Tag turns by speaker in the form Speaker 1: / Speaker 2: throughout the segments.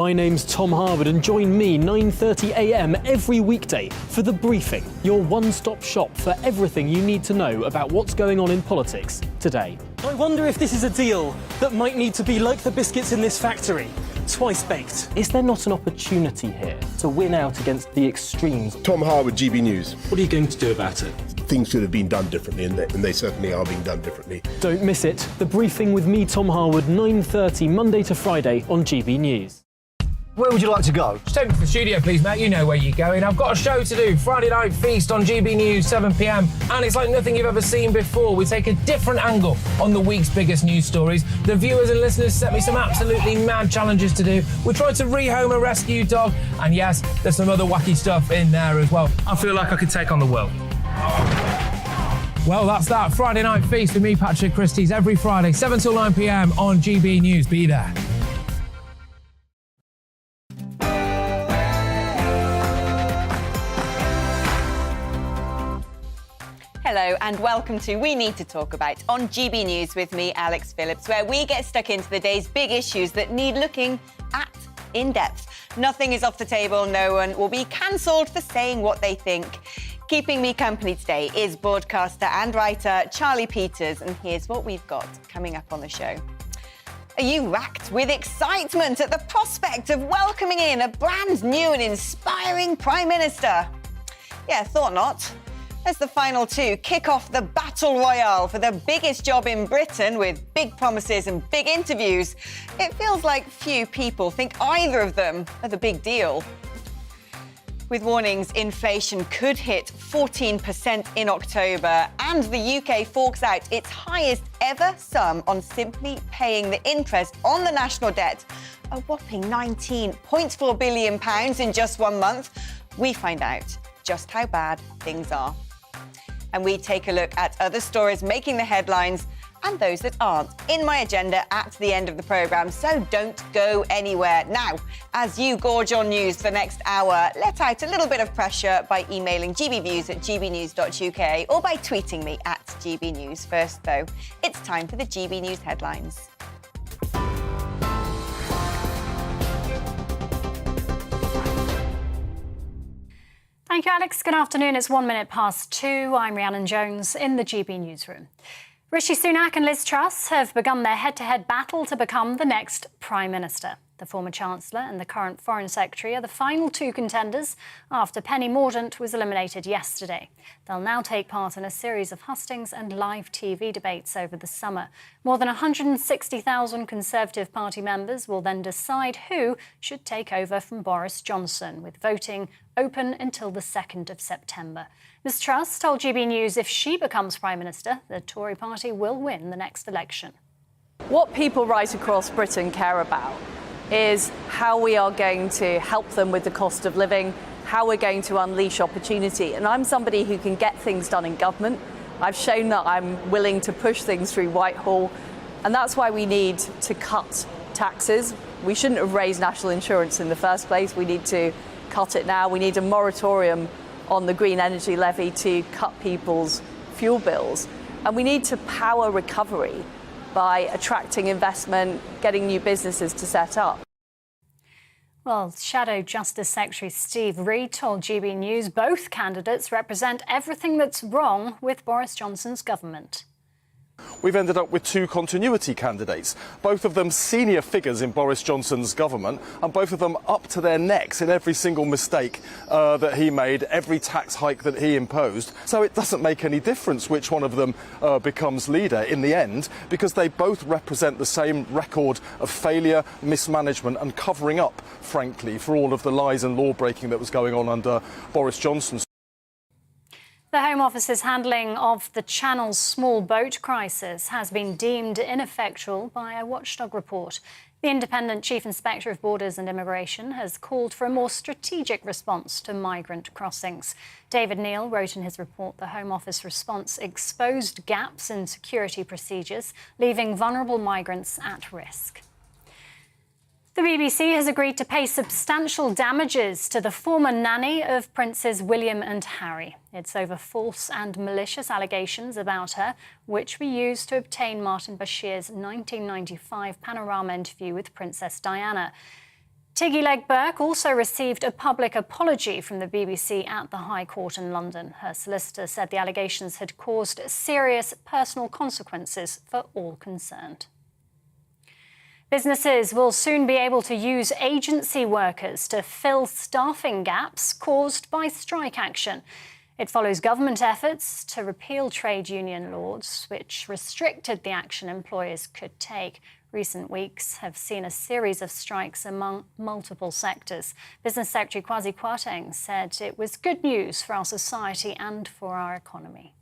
Speaker 1: My name's Tom Harwood and join me 9:30 a.m. every weekday for The Briefing, your one-stop shop for everything you need to know about what's going on in politics today.
Speaker 2: I wonder if this is a deal that might need to be like the biscuits in this factory, twice baked.
Speaker 1: Is there not an opportunity here to win out against the extremes?
Speaker 3: Tom Harwood, GBNews.
Speaker 4: What are you going to do about it?
Speaker 3: Things should have been done differently, and they certainly are being done differently.
Speaker 1: Don't miss it. The Briefing with me, Tom Harwood, 9:30 Monday to Friday on GB News.
Speaker 5: Where would you like to go?
Speaker 6: Just take me to the studio, please, mate. You know where you're going. I've got a show to do. Friday Night Feast on GB News, 7 p.m. And it's like nothing you've ever seen before. We take a different angle on the week's biggest news stories. The viewers and listeners set me some absolutely mad challenges to do. We tried to rehome a rescue dog. And yes, there's some other wacky stuff in there as well. I feel like I could take on the world. Well, that's that. Friday Night Feast with me, Patrick Christie's, every Friday, 7 till 9 p.m. on GB News. Be there.
Speaker 7: Hello and welcome to We Need to Talk About on GB News with me, Alex Phillips, where we get stuck into the day's big issues that need looking at in depth. Nothing is off the table. No one will be cancelled for saying what they think. Keeping me company today is broadcaster and writer Charlie Peters, and here's what we've got coming up on the show. Are you racked with excitement at the prospect of welcoming in a brand new and inspiring Prime Minister? Yeah, thought not. As the final two kick off the battle royale for the biggest job in Britain with big promises and big interviews, it feels like few people think either of them are the big deal. With warnings inflation could hit 14% in October and the UK forks out its highest ever sum on simply paying the interest on the national debt, a whopping £19.4 billion in just 1 month, we find out just how bad things are. And we take a look at other stories making the headlines and those that aren't in my agenda at the end of the programme, so don't go anywhere. Now, as you gorge on news for the next hour, let out a little bit of pressure by emailing gbviews@gbnews.uk or by tweeting me at gbnews. First, though, it's time for the GB News headlines.
Speaker 8: Thank you, Alex. Good afternoon. It's 1 minute past 2. I'm Rhiannon Jones in the GB newsroom. Rishi Sunak and Liz Truss have begun their head-to-head battle to become the next Prime Minister. The former Chancellor and the current Foreign Secretary are the final two contenders after Penny Mordaunt was eliminated yesterday. They'll now take part in a series of hustings and live TV debates over the summer. More than 160,000 Conservative Party members will then decide who should take over from Boris Johnson, with voting open until the 2nd of September. Ms Truss told GB News if she becomes Prime Minister, the Tory party will win the next election.
Speaker 9: What people right across Britain care about is how we are going to help them with the cost of living, how we're going to unleash opportunity. And I'm somebody who can get things done in government. I've shown that I'm willing to push things through Whitehall, and that's why we need to cut taxes. We shouldn't have raised national insurance in the first place. We need to cut it now. We need a moratorium on the green energy levy to cut people's fuel bills. And we need to power recovery by attracting investment, getting new businesses to set up.
Speaker 8: Well, Shadow Justice Secretary Steve Reid told GB News both candidates represent everything that's wrong with Boris Johnson's government.
Speaker 10: We've ended up with two continuity candidates, both of them senior figures in Boris Johnson's government, and both of them up to their necks in every single mistake that he made, every tax hike that he imposed. So it doesn't make any difference which one of them becomes leader in the end, because they both represent the same record of failure, mismanagement and covering up, frankly, for all of the lies and law breaking that was going on under Boris Johnson.
Speaker 8: The Home Office's handling of the Channel's small boat crisis has been deemed ineffectual by a watchdog report. The Independent Chief Inspector of Borders and Immigration has called for a more strategic response to migrant crossings. David Neal wrote in his report the Home Office response exposed gaps in security procedures, leaving vulnerable migrants at risk. The BBC has agreed to pay substantial damages to the former nanny of Princes William and Harry. It's over false and malicious allegations about her, which were used to obtain Martin Bashir's 1995 Panorama interview with Princess Diana. Tiggy Legg-Burke also received a public apology from the BBC at the High Court in London. Her solicitor said the allegations had caused serious personal consequences for all concerned. Businesses will soon be able to use agency workers to fill staffing gaps caused by strike action. It follows government efforts to repeal trade union laws, which restricted the action employers could take. Recent weeks have seen a series of strikes among multiple sectors. Business Secretary Kwasi Kwarteng said it was good news for our society and for our economy.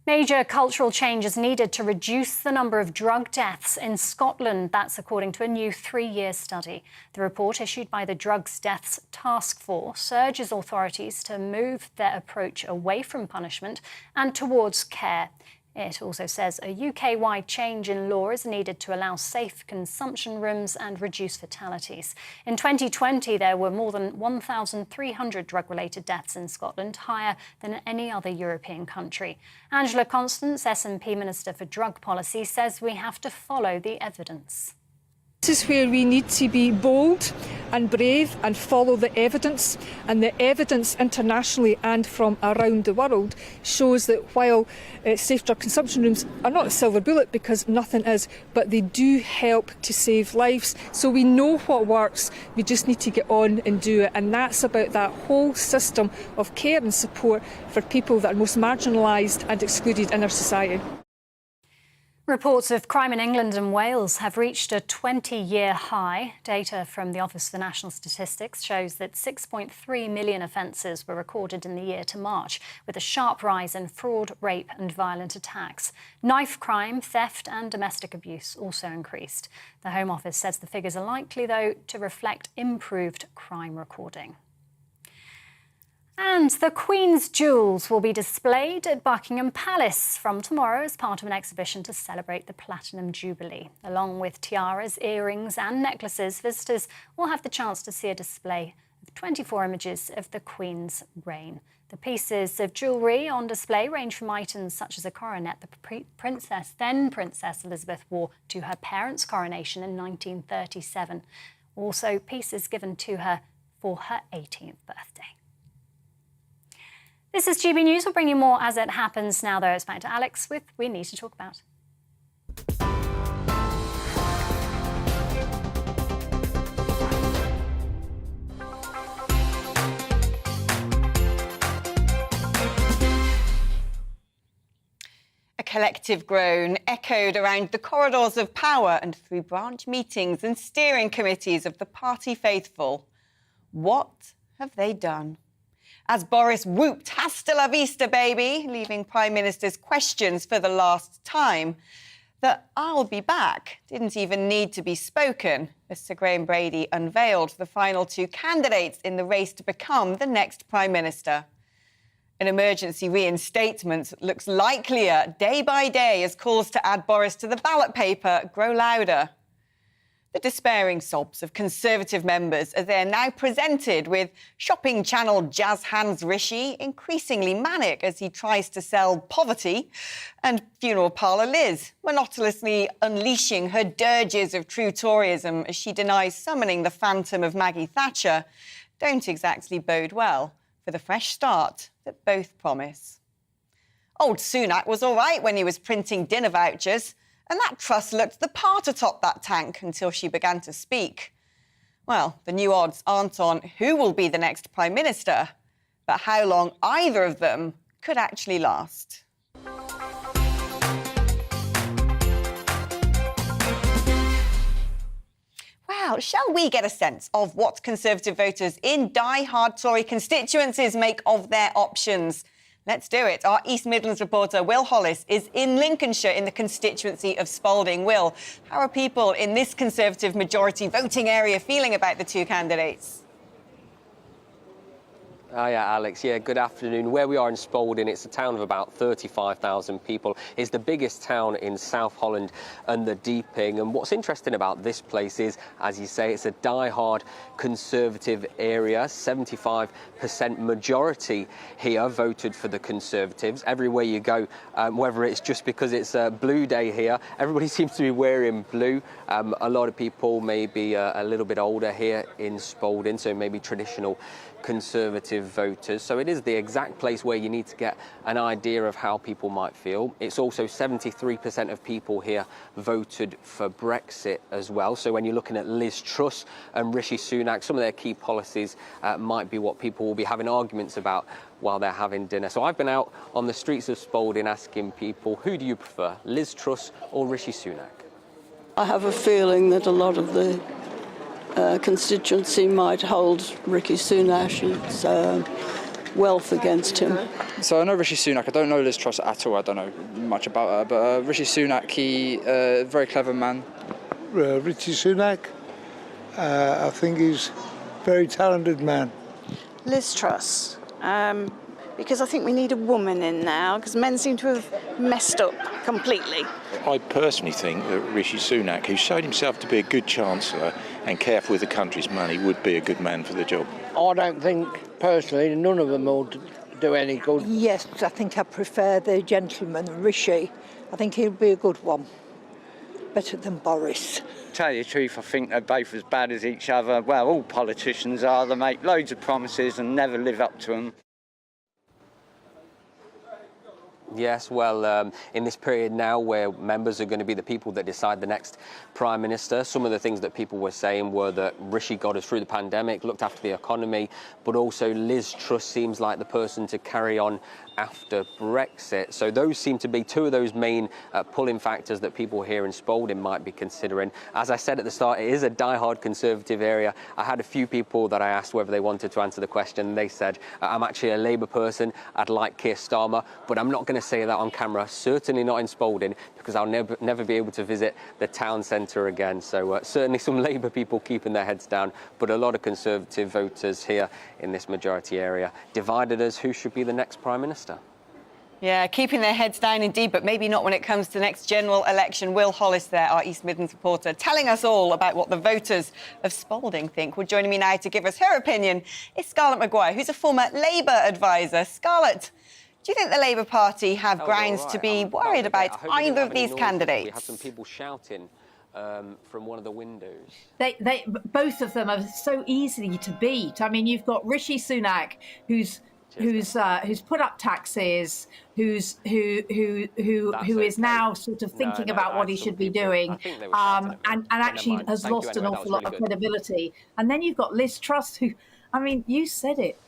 Speaker 8: Major cultural change is needed to reduce the number of drug deaths in Scotland. That's according to a new 3-year study. The report, issued by the Drugs Deaths Task Force, urges authorities to move their approach away from punishment and towards care. It also says a UK-wide change in law is needed to allow safe consumption rooms and reduce fatalities. In 2020, there were more than 1,300 drug-related deaths in Scotland, higher than any other European country. Angela Constance, SNP Minister for Drug Policy, says we have to follow the evidence.
Speaker 4: This is where we need to be bold and brave and follow the evidence. And the evidence internationally and from around the world shows that while safe drug consumption rooms are not a silver bullet, because nothing is, but they do help to save lives. So we know what works, we just need to get on and do it. And that's about that whole system of care and support for people that are most marginalised and excluded in our society.
Speaker 8: Reports of crime in England and Wales have reached a 20-year high. Data from the Office for National Statistics shows that 6.3 million offences were recorded in the year to March, with a sharp rise in fraud, rape and violent attacks. Knife crime, theft and domestic abuse also increased. The Home Office says the figures are likely, though, to reflect improved crime recording. And the Queen's jewels will be displayed at Buckingham Palace from tomorrow as part of an exhibition to celebrate the Platinum Jubilee. Along with tiaras, earrings and necklaces, visitors will have the chance to see a display of 24 images of the Queen's reign. The pieces of jewellery on display range from items such as a coronet the then Princess Elizabeth wore to her parents' coronation in 1937. Also pieces given to her for her 18th birthday. This is GB News. We'll bring you more as it happens. Now, though, it's back to Alex with We Need to Talk About.
Speaker 7: A collective groan echoed around the corridors of power and through branch meetings and steering committees of the party faithful. What have they done? As Boris whooped "Hasta la vista, baby," leaving Prime Minister's questions for the last time, the "I'll be back" didn't even need to be spoken as Sir Graham Brady unveiled the final 2 candidates in the race to become the next Prime Minister. An emergency reinstatement looks likelier day by day as calls to add Boris to the ballot paper grow louder. The despairing sobs of Conservative members are there now presented with shopping channel jazz hands Rishi increasingly manic as he tries to sell poverty, and funeral parlour Liz monotonously unleashing her dirges of true Toryism as she denies summoning the phantom of Maggie Thatcher don't exactly bode well for the fresh start that both promise. Old Sunak was all right when he was printing dinner vouchers, and that truss looked the part atop that tank until she began to speak. Well, the new odds aren't on who will be the next Prime Minister, but how long either of them could actually last. Well, shall we get a sense of what Conservative voters in die-hard Tory constituencies make of their options? Let's do it. Our East Midlands reporter, Will Hollis, is in Lincolnshire in the constituency of Spalding. Will, how are people in this Conservative majority voting area feeling about the 2 candidates?
Speaker 11: Yeah, Alex. Yeah, good afternoon. Where we are in Spalding, it's a town of about 35,000 people. It's the biggest town in South Holland and the Deeping. And what's interesting about this place is, as you say, it's a die-hard Conservative area. 75% majority here voted for the Conservatives. Everywhere you go, whether it's just because it's a blue day here, everybody seems to be wearing blue. A lot of people may be a little bit older here in Spalding, so maybe traditional Conservative voters. So it is the exact place where you need to get an idea of how people might feel. It's also 73% of people here voted for Brexit as well. So when you're looking at Liz Truss and Rishi Sunak, some of their key policies might be what people will be having arguments about while they're having dinner. So I've been out on the streets of Spalding asking people, who do you prefer, Liz Truss or Rishi Sunak?
Speaker 12: I have a feeling that a lot of the constituency might hold Rishi Sunak's wealth against him.
Speaker 13: So I know Rishi Sunak. I don't know Liz Truss at all. I don't know much about her. But Rishi Sunak, he very clever man.
Speaker 14: Rishi Sunak, I think he's a very talented man.
Speaker 15: Liz Truss, because I think we need a woman in now, because men seem to have messed up completely.
Speaker 16: I personally think that Rishi Sunak, who showed himself to be a good chancellor and careful with the country's money, would be a good man for the job.
Speaker 17: I don't think, personally, none of them will do any good.
Speaker 18: Yes, I think I prefer the gentleman, Rishi. I think he'll be a good one. Better than Boris.
Speaker 19: To tell you the truth, I think they're both as bad as each other. Well, all politicians are. They make loads of promises and never live up to them.
Speaker 11: Yes, well, in this period now where members are going to be the people that decide the next Prime Minister, some of the things that people were saying were that Rishi got us through the pandemic, looked after the economy, but also Liz Truss seems like the person to carry on after Brexit. So those seem to be two of those main pulling factors that people here in Spalding might be considering. As I said at the start, it is a die-hard Conservative area. I had a few people that I asked whether they wanted to answer the question, and they said, I'm actually a Labour person, I'd like Keir Starmer, but I'm not going to say that on camera, certainly not in Spalding, because I'll never be able to visit the town centre again. So certainly some Labour people keeping their heads down, but a lot of Conservative voters here in this majority area divided as who should be the next Prime Minister.
Speaker 7: Yeah, keeping their heads down indeed, but maybe not when it comes to the next general election. Will Hollis there, our East Midlands reporter, telling us all about what the voters of Spalding think. Well, joining me now to give us her opinion is Scarlett Maguire, who's a former Labour advisor. Scarlett, do you think the Labour Party have grounds to be worried about either of these candidates?
Speaker 11: We had some people shouting from one of the windows.
Speaker 20: They both of them are so easy to beat. I mean, you've got Rishi Sunak, who's put up taxes, who is now sort of thinking about what he should be doing, and actually has lost an awful lot of credibility. And then you've got Liz Truss, who, I mean, you said it.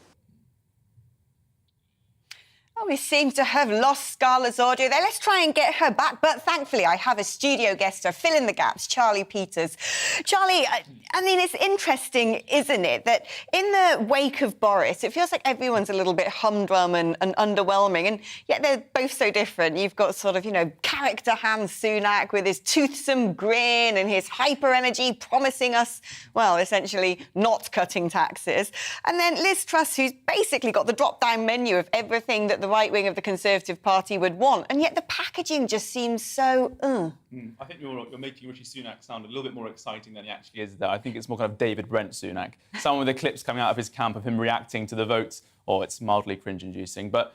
Speaker 7: Oh, we seem to have lost Scarlett's audio there. Let's try and get her back. But thankfully, I have a studio guest to fill in the gaps, Charlie Peters. Charlie, I mean, it's interesting, isn't it, that in the wake of Boris, it feels like everyone's a little bit humdrum and underwhelming, and yet they're both so different. You've got sort of, character Hans Sunak with his toothsome grin and his hyper energy promising us, well, essentially not cutting taxes. And then Liz Truss, who's basically got the drop-down menu of everything that the right wing of the Conservative Party would want, and yet the packaging just seems so.
Speaker 21: I think you're making Rishi Sunak sound a little bit more exciting than he actually is there. I think it's more kind of David Brent Sunak. Some of the clips coming out of his camp of him reacting to the votes, it's mildly cringe-inducing. But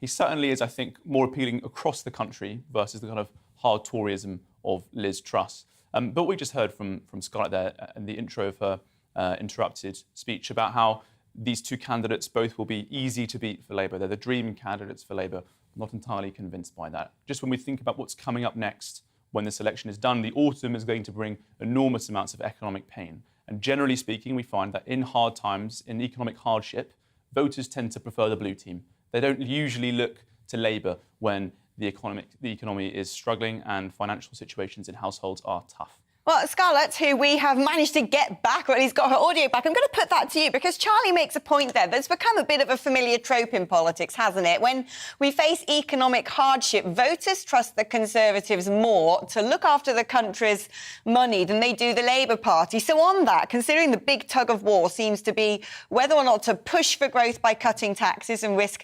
Speaker 21: he certainly is, I think, more appealing across the country versus the kind of hard Toryism of Liz Truss. But we just heard from Scarlett there in the intro of her interrupted speech about how these two candidates both will be easy to beat for Labour. They're the dream candidates for Labour. I'm not entirely convinced by that. Just when we think about what's coming up next, when this election is done, the autumn is going to bring enormous amounts of economic pain. And generally speaking, we find that in hard times, in economic hardship, voters tend to prefer the blue team. They don't usually look to Labour when the economy is struggling and financial situations in households are tough.
Speaker 7: Well, Scarlett, who we have managed to get back, or at least got her audio back, I'm going to put that to you because Charlie makes a point there that's become a bit of a familiar trope in politics, hasn't it? When we face economic hardship, voters trust the Conservatives more to look after the country's money than they do the Labour Party. So on that, considering the big tug of war seems to be whether or not to push for growth by cutting taxes and risk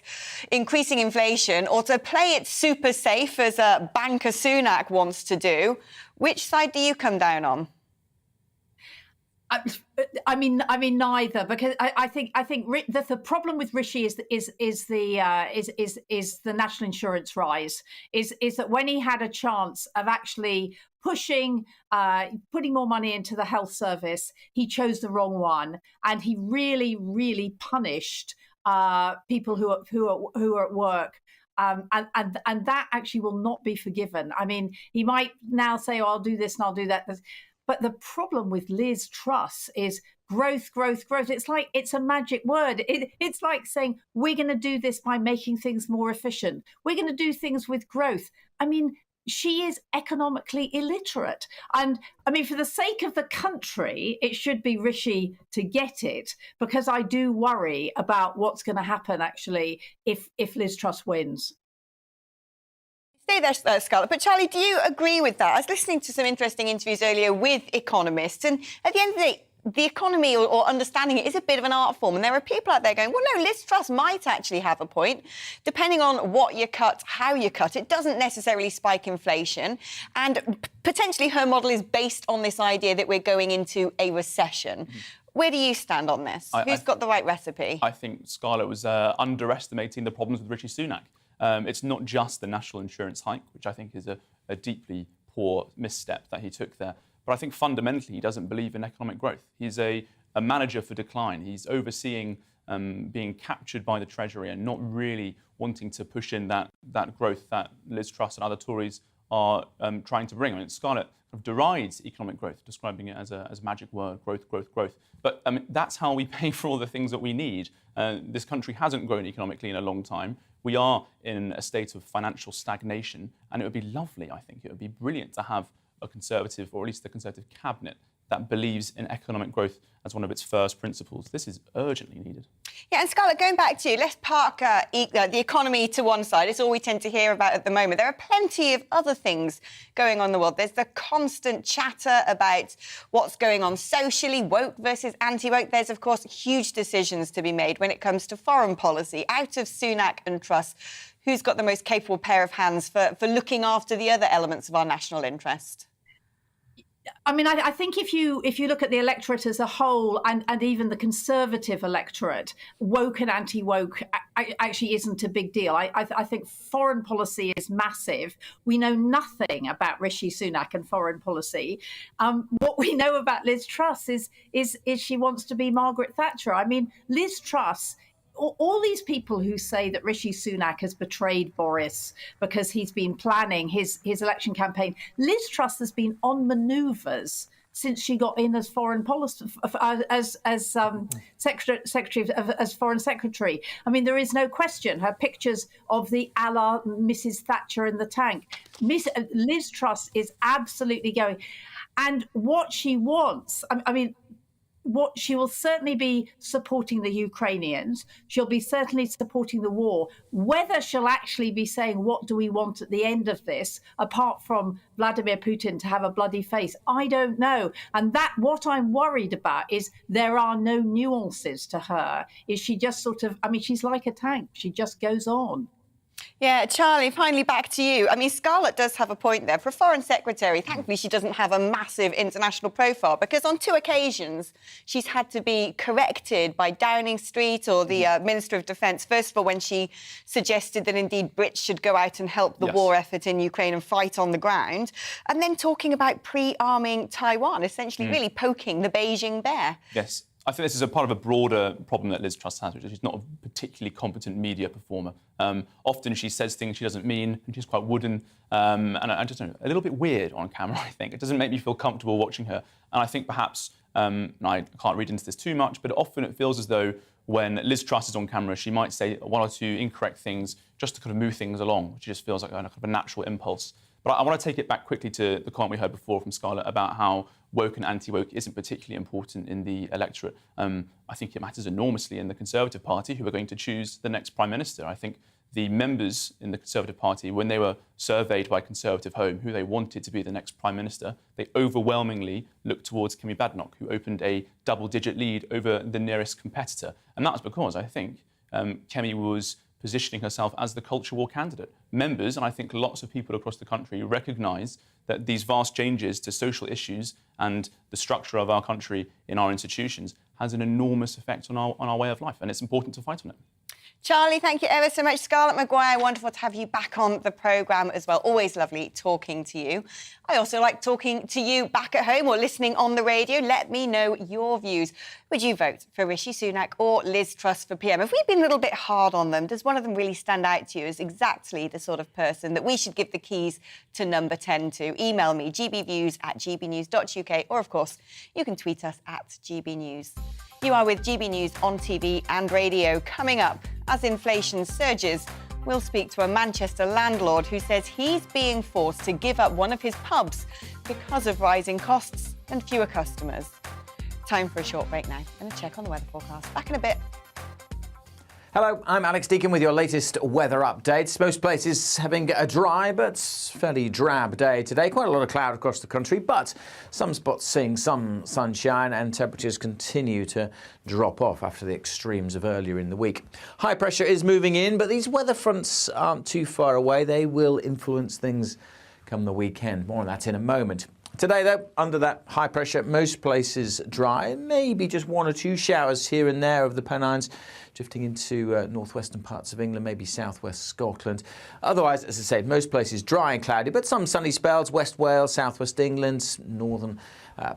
Speaker 7: increasing inflation, or to play it super safe as banker Sunak wants to do, which side do you come down on?
Speaker 20: I mean, neither, because I think the problem with Rishi is the national insurance rise. Is that when he had a chance of actually putting more money into the health service, he chose the wrong one, and he really punished people who are at work. And that actually will not be forgiven. I mean, he might now say, "Oh, I'll do this and I'll do that." But the problem with Liz Truss is growth. It's a magic word. It's like saying, we're going to do this by making things more efficient. We're going to do things with growth. I mean, she is economically illiterate. And I mean, for the sake of the country, it should be Rishi to get it, because I do worry about what's going to happen, actually, if Liz Truss wins.
Speaker 7: Stay there, Scarlett. But Charlie, do you agree with that? I was listening to some interesting interviews earlier with economists, and at the end of the day, the economy or understanding it is a bit of an art form. And there are people out there going, well, no, Liz Truss might actually have a point. Depending on what you cut, how you cut, it doesn't necessarily spike inflation. And potentially her model is based on this idea that we're going into a recession. Where do you stand on this? Who's got the right recipe?
Speaker 21: I think Scarlett was underestimating the problems with Rishi Sunak. It's not just the national insurance hike, which I think is a deeply poor misstep that he took there. But I think fundamentally he doesn't believe in economic growth. He's a manager for decline. He's overseeing being captured by the Treasury and not really wanting to push in that growth that Liz Truss and other Tories are trying to bring. I mean, Scarlett derides economic growth, describing it as a magic word, growth. But that's how we pay for all the things that we need. This country hasn't grown economically in a long time. We are in a state of financial stagnation, and it would be lovely, I think, it would be brilliant to have a Conservative, or at least the Conservative cabinet, that believes in economic growth as one of its first principles. This is urgently needed.
Speaker 7: Yeah, and Scarlett, going back to you, let's park the economy to one side. It's all we tend to hear about at the moment. There are plenty of other things going on in the world. There's the constant chatter about what's going on socially, woke versus anti-woke. There's, of course, huge decisions to be made when it comes to foreign policy. Out of Sunak and Truss, who's got the most capable pair of hands for looking after the other elements of our national interest?
Speaker 20: I mean, I think if you look at the electorate as a whole, and even the Conservative electorate, woke and anti-woke actually isn't a big deal. I think foreign policy is massive. We know nothing about Rishi Sunak and foreign policy. What we know about Liz Truss is she wants to be Margaret Thatcher. I mean, Liz Truss, all these people who say that Rishi Sunak has betrayed Boris because he's been planning his election campaign, Liz Truss has been on manoeuvres since she got in as foreign policy, as secretary as foreign secretary. I mean, there is no question. Her pictures of the a la Mrs. Thatcher in the tank. Liz Truss is absolutely going, and what she wants. I mean. What she will certainly be supporting the Ukrainians. She'll be certainly supporting the war. Whether she'll actually be saying, what do we want at the end of this, apart from Vladimir Putin to have a bloody face, I don't know. And that, what I'm worried about is there are no nuances to her. Is she just sort of, I mean, she's like a tank. She just goes on.
Speaker 7: Yeah, Charlie, finally back to you. I mean, Scarlett does have a point there. For a Foreign Secretary, thankfully, she doesn't have a massive international profile because on 2 occasions, she's had to be corrected by Downing Street or the Minister of Defence. First of all, when she suggested that indeed Brits should go out and help the war effort in Ukraine and fight on the ground. And then talking about pre-arming Taiwan, essentially really poking the Beijing bear.
Speaker 21: Yes. I think this is a part of a broader problem that Liz Truss has, which is she's not a particularly competent media performer. Often she says things she doesn't mean, and she's quite wooden, and I just don't know, a little bit weird on camera, I think. It doesn't make me feel comfortable watching her. And I think perhaps, and I can't read into this too much, but often it feels as though when Liz Truss is on camera, she might say 1 or 2 incorrect things just to kind of move things along, which just feels like a kind of a natural impulse. But I want to take it back quickly to the comment we heard before from Scarlett about how woke and anti-woke isn't particularly important in the electorate. I think it matters enormously in the Conservative Party, who are going to choose the next Prime Minister. I think the members in the Conservative Party, when they were surveyed by Conservative Home who they wanted to be the next Prime Minister, they overwhelmingly looked towards Kemi Badenoch, who opened a double-digit lead over the nearest competitor. And that was because, I think, Kemi was positioning herself as the culture war candidate. Members, and I think lots of people across the country, recognise that these vast changes to social issues and the structure of our country in our institutions has an enormous effect on our way of life, and it's important to fight on it.
Speaker 7: Charlie, thank you ever so much. Scarlett Maguire, wonderful to have you back on the programme as well. Always lovely talking to you. I also like talking to you back at home or listening on the radio. Let me know your views. Would you vote for Rishi Sunak or Liz Truss for PM? Have we been a little bit hard on them? Does one of them really stand out to you as exactly the sort of person that we should give the keys to number 10 to? Email me, gbviews@gbnews.uk, or, of course, you can tweet us at GBNews. You are with GB News on TV and radio. Coming up, as inflation surges, we'll speak to a Manchester landlord who says he's being forced to give up one of his pubs because of rising costs and fewer customers. Time for a short break now and a check on the weather forecast. Back in a bit.
Speaker 2: Hello, I'm Alex Deacon with your latest weather updates. Most places having a dry but fairly drab day today. Quite a lot of cloud across the country, but some spots seeing some sunshine, and temperatures continue to drop off after the extremes of earlier in the week. High pressure is moving in, but these weather fronts aren't too far away. They will influence things come the weekend. More on that in a moment. Today, though, under that high pressure, most places dry. Maybe just one or two showers here and there over the Pennines, drifting into northwestern parts of England, maybe southwest Scotland. Otherwise, as I said, most places dry and cloudy, but some sunny spells. West Wales, southwest England, northern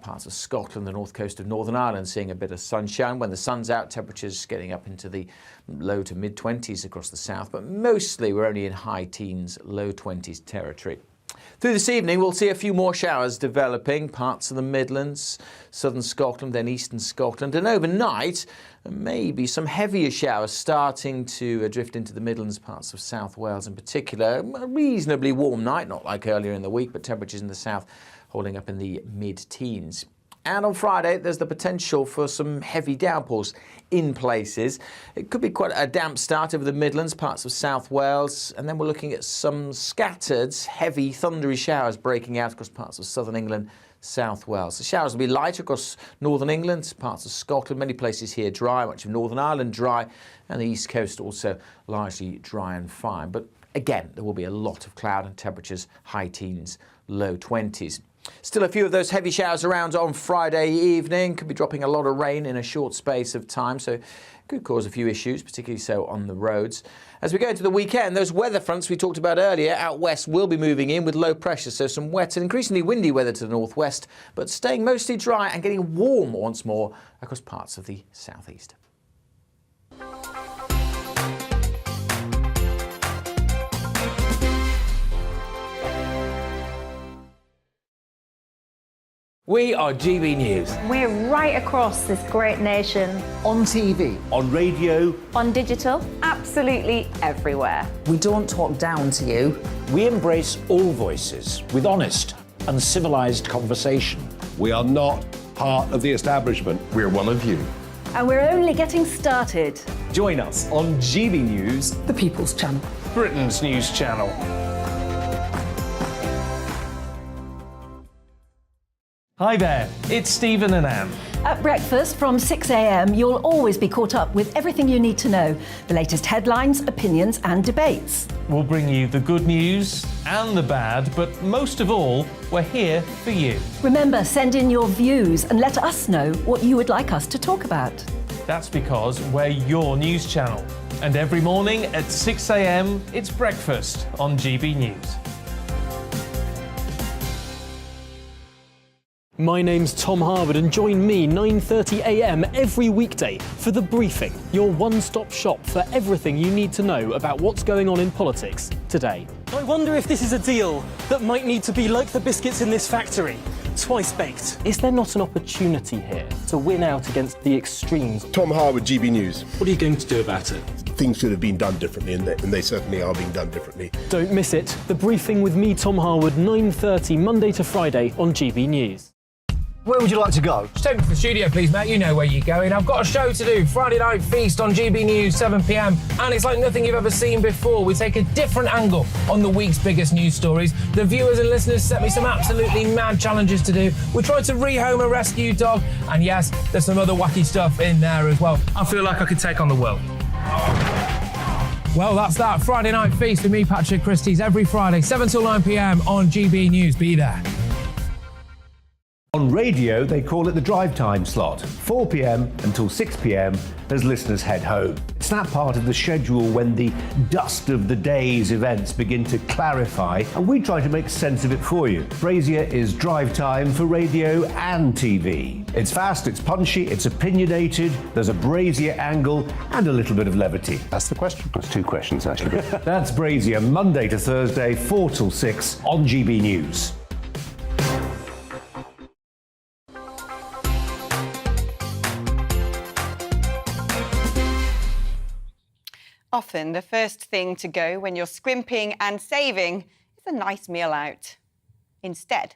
Speaker 2: parts of Scotland, the north coast of Northern Ireland, seeing a bit of sunshine. When the sun's out, temperatures getting up into the low to mid-20s across the south, but mostly we're only in high teens, low 20s territory. Through this evening, we'll see a few more showers developing, parts of the Midlands, southern Scotland, then eastern Scotland. And overnight, maybe some heavier showers starting to drift into the Midlands, parts of South Wales in particular. A reasonably warm night, not like earlier in the week, but temperatures in the south holding up in the mid-teens. And on Friday, there's the potential for some heavy downpours in places. It could be quite a damp start over the Midlands, parts of South Wales, and then we're looking at some scattered, heavy, thundery showers breaking out across parts of southern England, South Wales. The showers will be light across northern England, parts of Scotland, many places here dry, much of Northern Ireland dry, and the east coast also largely dry and fine. But again, there will be a lot of cloud and temperatures high teens, low 20s. Still a few of those heavy showers around on Friday evening. Could be dropping a lot of rain in a short space of time, so could cause a few issues, particularly so on the roads. As we go into the weekend, those weather fronts we talked about earlier out west will be moving in with low pressure, so some wet and increasingly windy weather to the northwest, but staying mostly dry and getting warm once more across parts of the southeast.
Speaker 22: We are GB News.
Speaker 23: We're right across this great nation.
Speaker 5: On TV.
Speaker 22: On radio.
Speaker 23: On digital. Absolutely everywhere.
Speaker 24: We don't talk down to you.
Speaker 22: We embrace all voices with honest and civilised conversation.
Speaker 3: We are not part of the establishment. We're one of you.
Speaker 23: And we're only getting started.
Speaker 22: Join us on GB News,
Speaker 23: the People's Channel.
Speaker 22: Britain's news channel. Hi there, it's Stephen and Anne.
Speaker 23: At breakfast from 6 a.m, you'll always be caught up with everything you need to know, the latest headlines, opinions and debates.
Speaker 22: We'll bring you the good news and the bad, but most of all, we're here for you.
Speaker 23: Remember, send in your views and let us know what you would like us to talk about.
Speaker 22: That's because we're your news channel. And every morning at 6 a.m, it's breakfast on GB News.
Speaker 1: My name's Tom Harwood, and join me 9:30 a.m. every weekday for The Briefing, your one-stop shop for everything you need to know about what's going on in politics today.
Speaker 25: I wonder if this is a deal that might need to be like the biscuits in this factory,
Speaker 1: twice baked. Is there not an opportunity here to win out against the extremes?
Speaker 3: Tom Harwood, GBNews.
Speaker 1: What are you going to do about it?
Speaker 3: Things should have been done differently, and they certainly are being done differently.
Speaker 1: Don't miss it. The Briefing with me, Tom Harwood, 9:30 Monday to Friday on GB News.
Speaker 5: Where would you like to go?
Speaker 4: Just take me to the studio, please, mate. You know where you're going. I've got a show to do. Friday Night Feast on GB News, 7 p.m. And it's like nothing you've ever seen before. We take a different angle on the week's biggest news stories. The viewers and listeners set me some absolutely mad challenges to do. We tried to rehome a rescue dog. And yes, there's some other wacky stuff in there as well. I feel like I could take on the world. Well, that's that. Friday Night Feast with me, Patrick Christie's, every Friday, 7 till 9 p.m. on GB News. Be there.
Speaker 6: On radio, they call it the drive time slot, 4 p.m. until 6 p.m. as listeners head home. It's that part of the schedule when the dust of the day's events begin to clarify, and we try to make sense of it for you. Brazier is drive time for radio and TV. It's fast, it's punchy, it's opinionated, there's a Brazier angle, and a little bit of levity.
Speaker 3: That's the question.
Speaker 6: That's two questions, actually. That's Brazier, Monday to Thursday, 4 till 6 on GB News.
Speaker 7: Often the first thing to go when you're scrimping and saving is a nice meal out. Instead,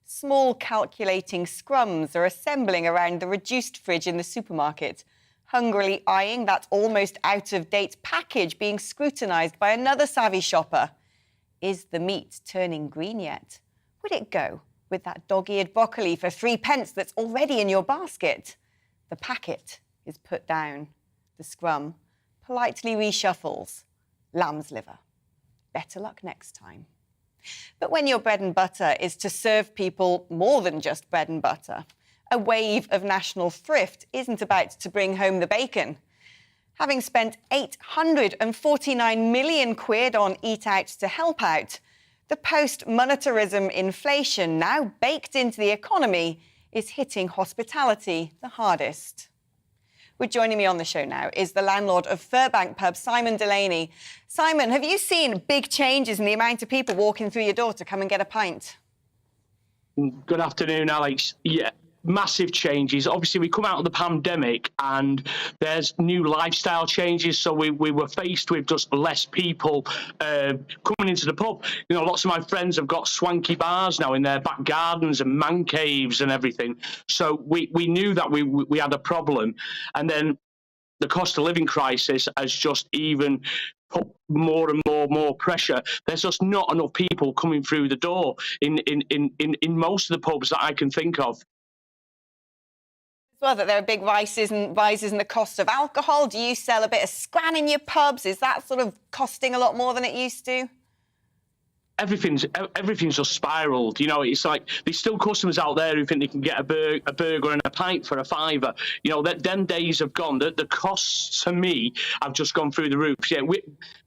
Speaker 7: small calculating scrums are assembling around the reduced fridge in the supermarket, hungrily eyeing that almost out-of-date package being scrutinised by another savvy shopper. Is the meat turning green yet? Would it go with that dog-eared broccoli for 3 pence that's already in your basket? The packet is put down. The scrum politely reshuffles. Lamb's liver. Better luck next time. But when your bread and butter is to serve people more than just bread and butter, a wave of national thrift isn't about to bring home the bacon. Having spent 849 million quid on Eat Out to help out, the post-monetarism inflation now baked into the economy is hitting hospitality the hardest. Joining me on the show now is the landlord of Furbank Pub, Simon Delaney. Simon, have you seen big changes in the amount of people walking through your door to come and get a pint?
Speaker 9: Good afternoon, Alex. Yeah, massive changes. Obviously, we come out of the pandemic and there's new lifestyle changes. So we were faced with just less people coming into the pub. You know, lots of my friends have got swanky bars now in their back gardens and man caves and everything. So we knew that we had a problem. And then the cost of living crisis has just even put more and more pressure. There's just not enough people coming through the door in most of the pubs that I can think of.
Speaker 7: Well, that there are big rises in the cost of alcohol. Do you sell a bit of scran in your pubs? Is that sort of costing a lot more than it used to?
Speaker 9: Everything's just spiralled. You know, it's like there's still customers out there who think they can get a burger and a pint for £5. You know, them days have gone. The costs to me have just gone through the roof. Yeah,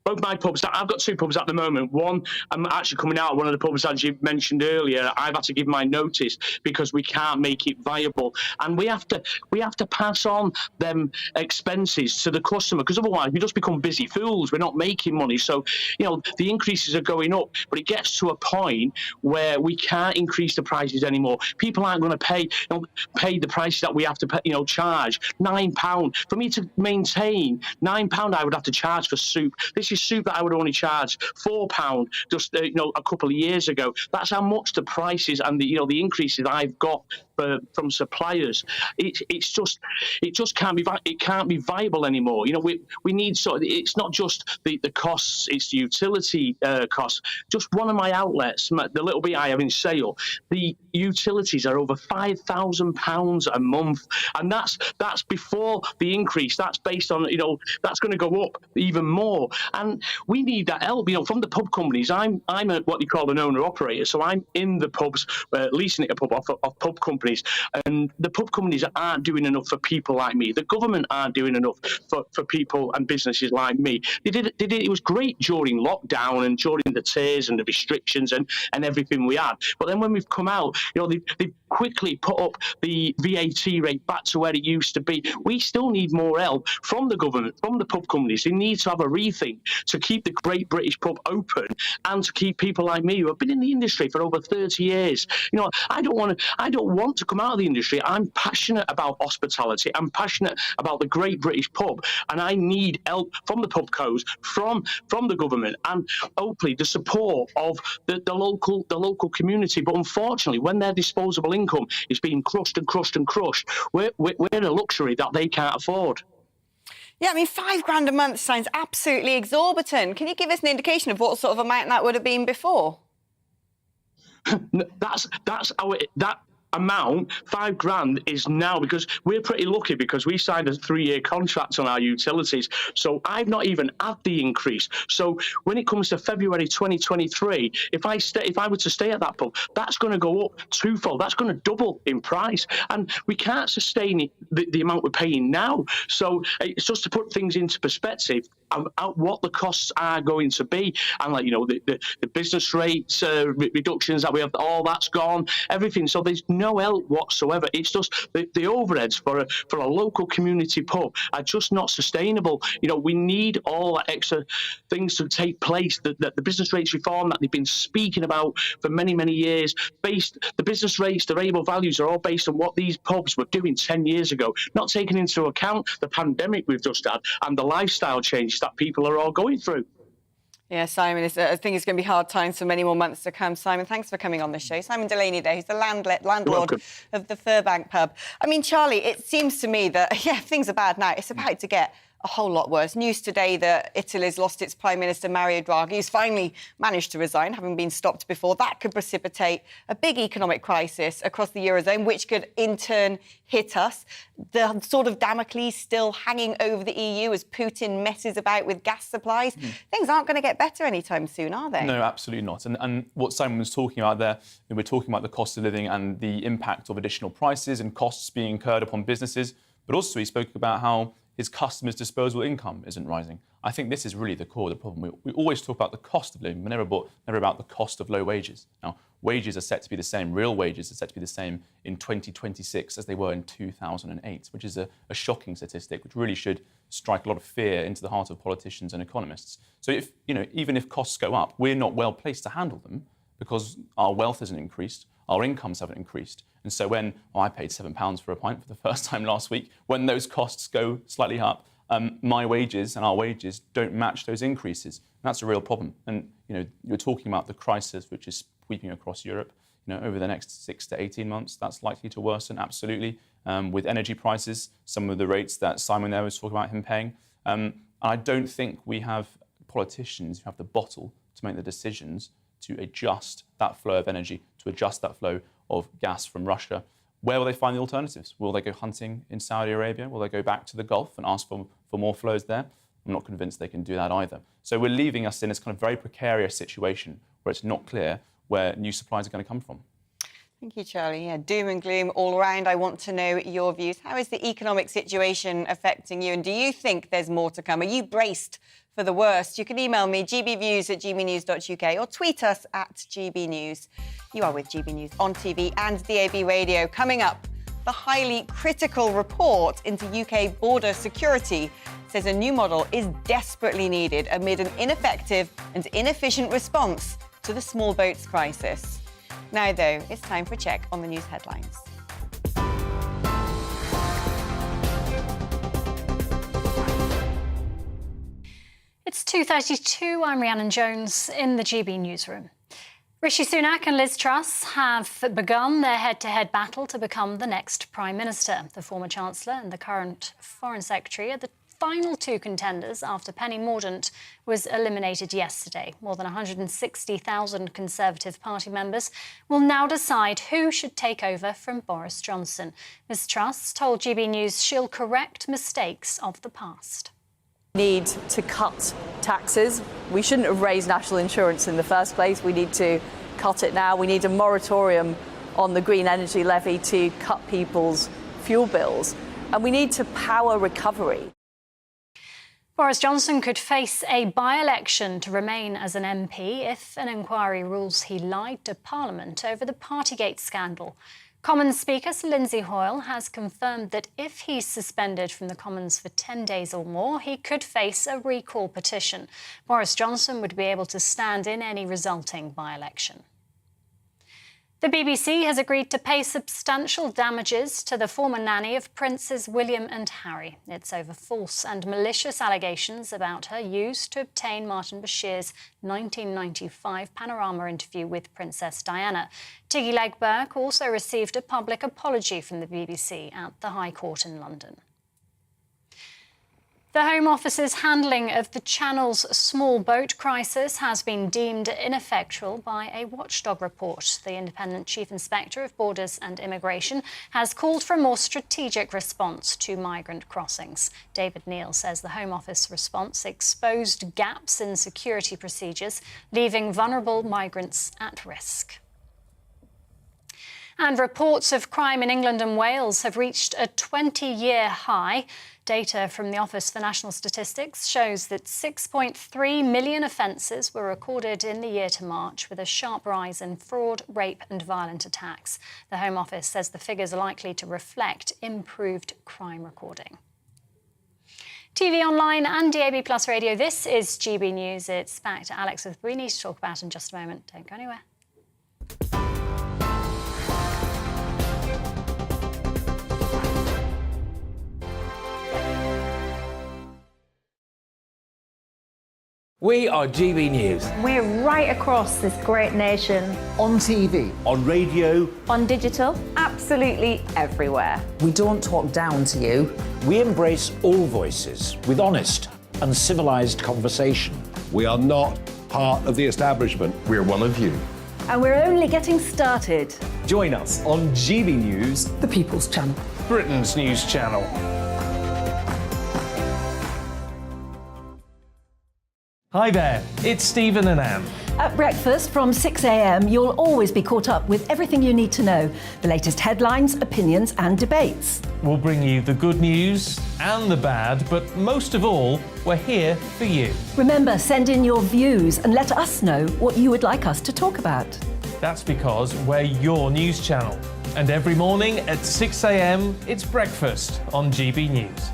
Speaker 9: both my pubs, I've got two pubs at the moment. One, I'm actually coming out of one of the pubs, as you mentioned earlier. I've had to give my notice because we can't make it viable. And we have to pass on them expenses to the customer, because otherwise we just become busy fools. We're not making money. So, you know, the increases are going up, but it gets to a point where we can't increase the prices anymore. People aren't going to pay the prices that we have to pay, charge. £9. For me to maintain £9, I would have to charge for soup. This is soup that I would only charge £4 just a couple of years ago. That's how much the prices and the increases I've got from suppliers. It just can't be viable anymore. You know, we need it's not just the costs, it's the utility costs. Just one of my outlets, the little bit I have in Sale, the utilities are over £5,000 a month, and that's before the increase. That's based on that's going to go up even more, and we need that help. From the pub companies. I'm what you call an owner operator, so I'm in the pubs, leasing it a pub off pub companies. companies, and the pub companies aren't doing enough for people like me. The government aren't doing enough for people and businesses like me. It was great during lockdown and during the tears and the restrictions and everything we had. But then when we've come out, they quickly put up the VAT rate back to where it used to be. We still need more help from the government, from the pub companies. They need to have a rethink to keep the Great British Pub open and to keep people like me who have been in the industry for over 30 years. I don't want to come out of the industry. I'm passionate about hospitality. I'm passionate about the Great British Pub, and I need help from the pub codes, from the government, and hopefully the support of the local community. But unfortunately, when their disposable income is being crushed and crushed and crushed, we're a luxury that they can't afford.
Speaker 7: Yeah, I mean, £5,000 a month sounds absolutely exorbitant. Can you give us an indication of what sort of amount that would have been before?
Speaker 9: That's that amount, £5,000, is now, because we're pretty lucky because we signed a 3-year contract on our utilities. So I've not even had the increase. So when it comes to February 2023, if I were to stay at that pub, that's going to go up twofold. That's going to double in price, and we can't sustain the amount we're paying now. So it's just to put things into perspective what the costs are going to be, and the business rates reductions that we have, all that's gone, everything. So there's no help whatsoever. It's just the overheads for a local community pub are just not sustainable. We need all that extra things to take place. The business rates reform that they've been speaking about for many, many years, the business rates, the variable values are all based on what these pubs were doing 10 years ago, not taking into account the pandemic we've just had and the lifestyle changes that people are all going through.
Speaker 7: Yeah, Simon, I think it's going to be hard times for many more months to come. Simon, thanks for coming on the show. Simon Delaney there, who's the landlord of the Furbank pub. I mean, Charlie, it seems to me that, things are bad now. It's about to get a whole lot worse. News today that Italy's lost its Prime Minister, Mario Draghi, who's finally managed to resign, having been stopped before. That could precipitate a big economic crisis across the Eurozone, which could in turn hit us. The sort of Damocles still hanging over the EU as Putin messes about with gas supplies. Things aren't going to get better anytime soon, are they?
Speaker 21: No, absolutely not. And what Simon was talking about there, we're talking about the cost of living and the impact of additional prices and costs being incurred upon businesses, but also he spoke about how his customers' disposable income isn't rising. I think this is really the core of the problem. We always talk about the cost of living, but never about the cost of low wages. Now, wages are set to be the same, real wages are set to be the same in 2026 as they were in 2008, which is a shocking statistic, which really should strike a lot of fear into the heart of politicians and economists. So even if costs go up, we're not well placed to handle them because our wealth hasn't increased, our incomes haven't increased. And so when I paid £7 for a pint for the first time last week, when those costs go slightly up, my wages and our wages don't match those increases. And that's a real problem. And you're talking about the crisis which is sweeping across Europe. Over the next 6 to 18 months, that's likely to worsen, absolutely. With energy prices, some of the rates that Simon there was talking about him paying. I don't think we have politicians who have the bottle to make the decisions to adjust that flow of energy, to adjust that flow of gas from Russia. Where will they find the alternatives? Will they go hunting in Saudi Arabia? Will they go back to the Gulf and ask for more flows there? I'm not convinced they can do that either. So we're leaving us in this kind of very precarious situation where it's not clear where new supplies are going to come from.
Speaker 7: Thank you, Charlie. Yeah, doom and gloom all around. I want to know your views. How is the economic situation affecting you? And do you think there's more to come? Are you braced for the worst? You can email me, gbviews@gbnews.uk, or tweet us at gbnews. You are with GB News on TV and DAB Radio. Coming up, the highly critical report into UK border security says a new model is desperately needed amid an ineffective and inefficient response to the small boats crisis. Now, though, it's time for a check on the news headlines.
Speaker 8: It's 2:32. I'm Rhiannon Jones in the GB newsroom. Rishi Sunak and Liz Truss have begun their head-to-head battle to become the next Prime Minister. The former Chancellor and the current Foreign Secretary are the final two contenders after Penny Mordaunt was eliminated yesterday. More than 160,000 Conservative Party members will now decide who should take over from Boris Johnson. Ms Truss told GB News she'll correct mistakes of the past.
Speaker 10: Need to cut taxes. We shouldn't have raised national insurance in the first place. We need to cut it now. We need a moratorium on the green energy levy to cut people's fuel bills. And we need to power recovery.
Speaker 8: Boris Johnson could face a by-election to remain as an MP if an inquiry rules he lied to Parliament over the Partygate scandal. Commons Speaker Sir Lindsay Hoyle has confirmed that if he's suspended from the Commons for 10 days or more, he could face a recall petition. Boris Johnson would be able to stand in any resulting by-election. The BBC has agreed to pay substantial damages to the former nanny of Princes William and Harry. It's over false and malicious allegations about her used to obtain Martin Bashir's 1995 Panorama interview with Princess Diana. Tiggy Legberg also received a public apology from the BBC at the High Court in London. The Home Office's handling of the Channel's small boat crisis has been deemed ineffectual by a watchdog report. The Independent Chief Inspector of Borders and Immigration has called for a more strategic response to migrant crossings. David Neal says the Home Office response exposed gaps in security procedures, leaving vulnerable migrants at risk. And reports of crime in England and Wales have reached a 20-year high. Data from the Office for National Statistics shows that 6.3 million offences were recorded in the year to March, with a sharp rise in fraud, rape and violent attacks. The Home Office says the figures are likely to reflect improved crime recording. TV online and DAB Plus radio, this is GB News. It's back to Alex with what we need to talk about in just a moment. Don't go anywhere.
Speaker 12: We are GB News.
Speaker 13: We're right across this great nation.
Speaker 5: On TV.
Speaker 12: On radio.
Speaker 13: On digital. Absolutely everywhere.
Speaker 24: We don't talk down to you.
Speaker 14: We embrace all voices with honest and civilised conversation.
Speaker 3: We are not part of the establishment.
Speaker 15: We're one of you.
Speaker 23: And we're only getting started.
Speaker 22: Join us on GB News,
Speaker 24: The People's Channel.
Speaker 22: Britain's news channel. Hi there, it's Stephen and Anne.
Speaker 23: At breakfast from 6 a.m, you'll always be caught up with everything you need to know, the latest headlines, opinions and debates.
Speaker 22: We'll bring you the good news and the bad, but most of all, we're here for you.
Speaker 23: Remember, send in your views and let us know what you would like us to talk about.
Speaker 22: That's because we're your news channel. And every morning at 6 a.m, it's breakfast on GB News.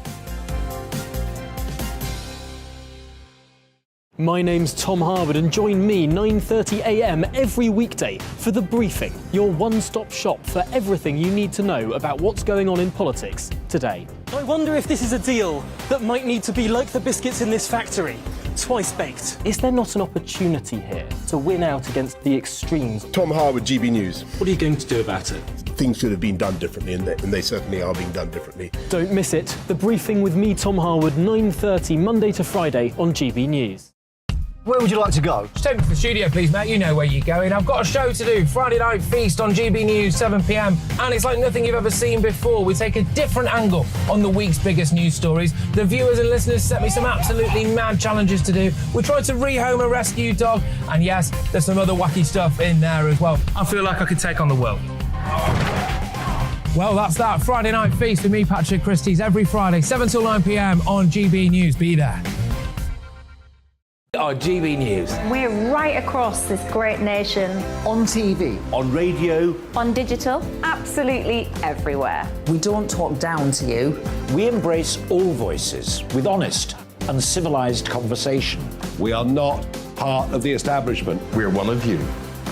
Speaker 1: My name's Tom Harwood and join me 9:30 a.m. every weekday for The Briefing, your one-stop shop for everything you need to know about what's going on in politics today.
Speaker 25: I wonder if this is a deal that might need to be like the biscuits in this factory, twice baked.
Speaker 1: Is there not an opportunity here to win out against the extremes?
Speaker 3: Tom Harwood, GB News.
Speaker 25: What are you going to do about it?
Speaker 3: Things should have been done differently, and they certainly are being done differently.
Speaker 1: Don't miss it. The Briefing with me, Tom Harwood, 9:30 Monday to Friday on GB News.
Speaker 5: Where would you like to go?
Speaker 4: Just take me to the studio, please, mate. You know where you're going. I've got a show to do. Friday Night Feast on GB News, 7 p.m. And it's like nothing you've ever seen before. We take a different angle on the week's biggest news stories. The viewers and listeners set me some absolutely mad challenges to do. We tried to rehome a rescue dog. And yes, there's some other wacky stuff in there as well. I feel like I could take on the world. Well, that's that. Friday Night Feast with me, Patrick Christie's, every Friday, 7 till 9 p.m. on GB News. Be there.
Speaker 14: Our GB News.
Speaker 13: We're right across this great nation.
Speaker 5: On TV.
Speaker 14: On radio.
Speaker 13: On digital. Absolutely everywhere.
Speaker 24: We don't talk down to you.
Speaker 14: We embrace all voices with honest and civilised conversation.
Speaker 3: We are not part of the establishment.
Speaker 15: We're one of you.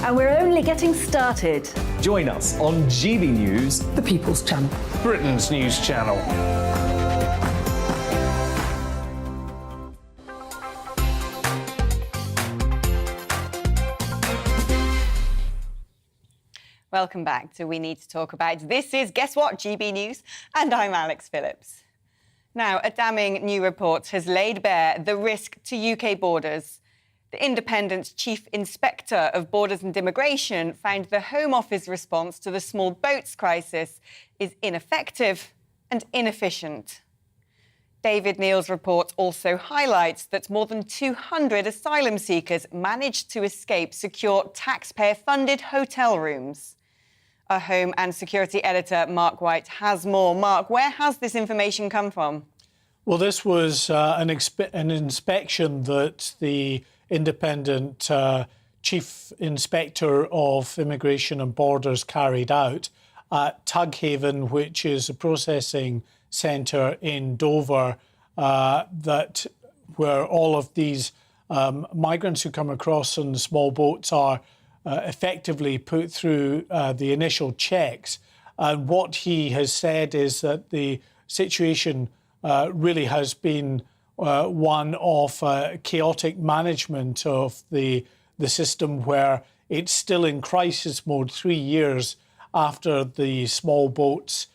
Speaker 23: And we're only getting started.
Speaker 22: Join us on GB News,
Speaker 24: The People's Channel.
Speaker 22: Britain's news channel.
Speaker 7: Welcome back to We Need to Talk About. This is, guess what, GB News, and I'm Alex Phillips. Now, a damning new report has laid bare the risk to UK borders. The Independent Chief Inspector of Borders and Immigration found the Home Office response to the small boats crisis is ineffective and inefficient. David Neal's report also highlights that more than 200 asylum seekers managed to escape secure taxpayer-funded hotel rooms. Our Home and Security Editor, Mark White, has more. Mark, where has this information come from?
Speaker 15: Well, this was an inspection that the independent Chief Inspector of Immigration and Borders carried out at Tughaven, which is a processing centre in Dover, where all of these migrants who come across on the small boats are effectively put through the initial checks. And what he has said is that the situation really has been one of chaotic management of the system, where it's still in crisis mode 3 years after the small boats